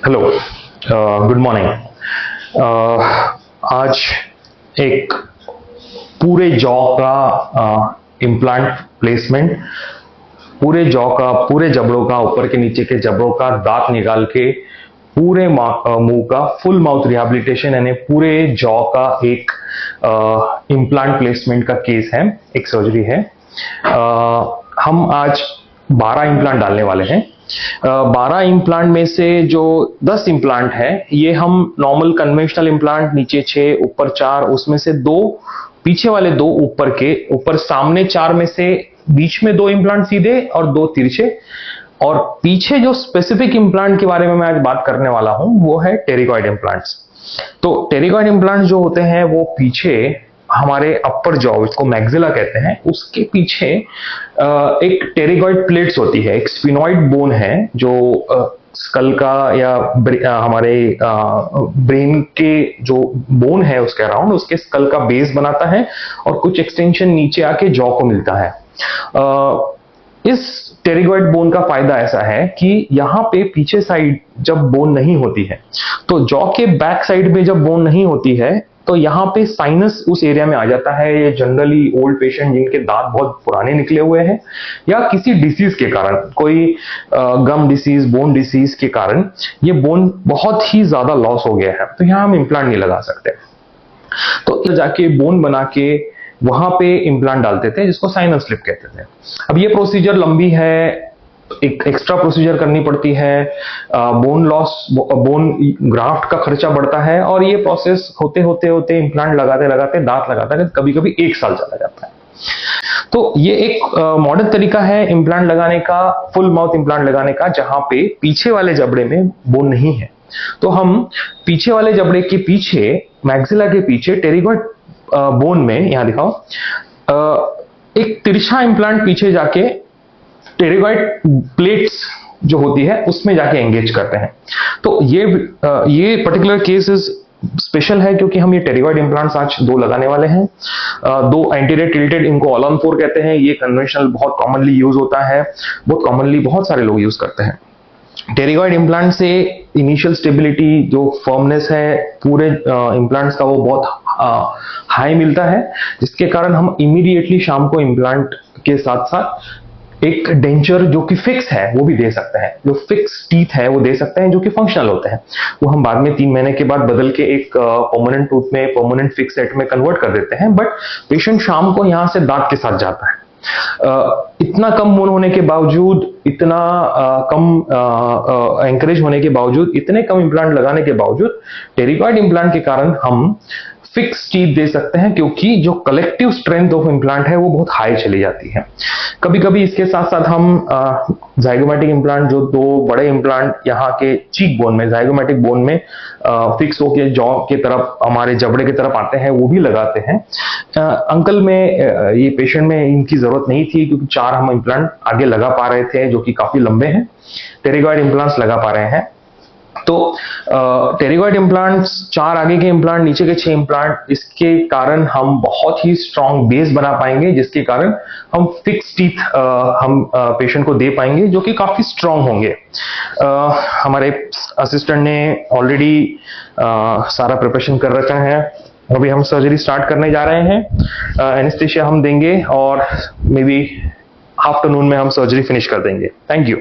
Hello, good morning. आज एक पूरे जॉ का इम्प्लांट प्लेसमेंट, पूरे जॉ का, पूरे जबड़ों का, ऊपर के नीचे के जबड़ों का दांत निकाल के पूरे मुंह का फुल माउथ रिहैबिलिटेशन यानी पूरे जॉ का एक इम्प्लांट प्लेसमेंट का केस है, एक सर्जरी है। हम आज 12 इम्प्लांट डालने वाले हैं। 12 इम्प्लांट में से जो 10 इम्प्लांट है ये हम नॉर्मल कन्वेंशनल इम्प्लांट, नीचे 6 ऊपर 4, उसमें से 2 पीछे वाले 2 ऊपर के, ऊपर सामने 4 में से बीच में 2 इम्प्लांट सीधे और 2 तिरछे, और पीछे जो स्पेसिफिक इम्प्लांट के बारे में मैं आज बात करने वाला हूं वो है टेरिगॉइड इम्प्लांट्स। तो टेरिगॉइड इम्प्लांट जो होते हैं वो पीछे हमारे अपर जॉ, इसको मैक्सिला कहते हैं, उसके पीछे एक टेरिगॉइड प्लेट्स होती है, एक स्फिनॉइड बोन है जो स्कल का या हमारे ब्रेन के जो बोन है उसके अराउंड, उसके स्कल का बेस बनाता है और कुछ एक्सटेंशन नीचे आके जॉ को मिलता है। इस टेरिगॉइड बोन का फायदा ऐसा है कि यहाँ पे पीछे साइड जब बोन नहीं होती है, तो जॉ के बैक साइड में जब बोन नहीं होती है तो यहाँ पे साइनस उस एरिया में आ जाता है। ये जनरली ओल्ड पेशेंट जिनके दांत बहुत पुराने निकले हुए हैं या किसी डिसीज के कारण, कोई गम डिसीज, बोन डिसीज के कारण ये बोन बहुत ही ज्यादा लॉस हो गया है, तो यहाँ हम इम्प्लांट नहीं लगा सकते। तो जाके बोन बना के वहां पे इम्प्लांट डालते थे, जिसको साइनस लिफ्ट कहते थे। अब ये प्रोसीजर लंबी है, एक एक्स्ट्रा प्रोसीजर करनी पड़ती है, बोन लॉस, बोन ग्राफ्ट का खर्चा बढ़ता है, और ये प्रोसेस होते होते होते इम्प्लांट लगाते लगाते, दांत लगाते कभी कभी 1 साल चला जाता है। तो ये एक मॉडर्न तरीका है इम्प्लांट लगाने का, फुल माउथ इम्प्लांट लगाने का, जहां पे पीछे वाले जबड़े में बोन नहीं है। तो हम पीछे वाले जबड़े के पीछे, मैक्सिला के पीछे टेरिगॉइड बोन में, यहां दिखाओ, एक तिरछा इम्प्लांट पीछे जाके टेरिगॉइड प्लेट्स जो होती है उसमें जाके एंगेज करते हैं। तो ये पर्टिकुलर केस स्पेशल है क्योंकि हम ये टेरिगॉइड इम्प्लांट्स आज 2 लगाने वाले हैं। 2 एंटीरियर टिल्टेड, इनको ऑल ऑन 4 कहते हैं। ये कन्वेंशनल बहुत कॉमनली यूज होता है, बहुत कॉमनली बहुत सारे लोग यूज करते हैं। टेरिगॉइड इम्प्लांट से इनिशियल स्टेबिलिटी, जो फर्मनेस है पूरे इम्प्लांट्स का, वो बहुत हाई मिलता है, जिसके कारण हम इमीडिएटली शाम को इम्प्लांट के साथ साथ एक डेंचर जो कि फिक्स है वो भी दे सकते हैं। जो फिक्स टीथ है वो दे सकते हैं, जो कि फंक्शनल होते हैं। वो हम बाद में 3 महीने के बाद बदल के एक परमानेंट टूथ में, परमानेंट फिक्स सेट में कन्वर्ट कर देते हैं। बट पेशेंट शाम को यहां से दांत के साथ जाता है। इतना कम बोन होने के बावजूद, इतना कम एंकरेज होने के बावजूद, इतने कम इम्प्लांट लगाने के बावजूद, टेरिगॉइड इम्प्लांट के कारण हम फिक्स टीथ दे सकते हैं, क्योंकि जो कलेक्टिव स्ट्रेंथ ऑफ इम्प्लांट है वो बहुत हाई चली जाती है। कभी कभी इसके साथ साथ हम जाइगोमैटिक इम्प्लांट, जो 2 बड़े इम्प्लांट यहाँ के चीक बोन में, जाइगोमैटिक बोन में फिक्स होके जॉ के तरफ, हमारे जबड़े की तरफ आते हैं, वो भी लगाते हैं। अंकल में, ये पेशेंट में इनकी जरूरत नहीं थी क्योंकि 4 हम इम्प्लांट आगे लगा पा रहे थे जो कि काफी लंबे हैं। टेरिगॉइड इम्प्लांट्स लगा पा रहे हैं। तो टेरिगॉइड इम्प्लांट्स, 4 आगे के इम्प्लांट, नीचे के 6 इम्प्लांट, इसके कारण हम बहुत ही स्ट्रॉन्ग बेस बना पाएंगे, जिसके कारण हम फिक्स टीथ हम पेशेंट को दे पाएंगे, जो कि काफी स्ट्रॉन्ग होंगे। हमारे असिस्टेंट ने ऑलरेडी सारा प्रिपरेशन कर रखा है। अभी हम सर्जरी स्टार्ट करने जा रहे हैं। एनेस्थीसिया हम देंगे और मे बी आफ्टरनून में हम सर्जरी फिनिश कर देंगे। Thank you.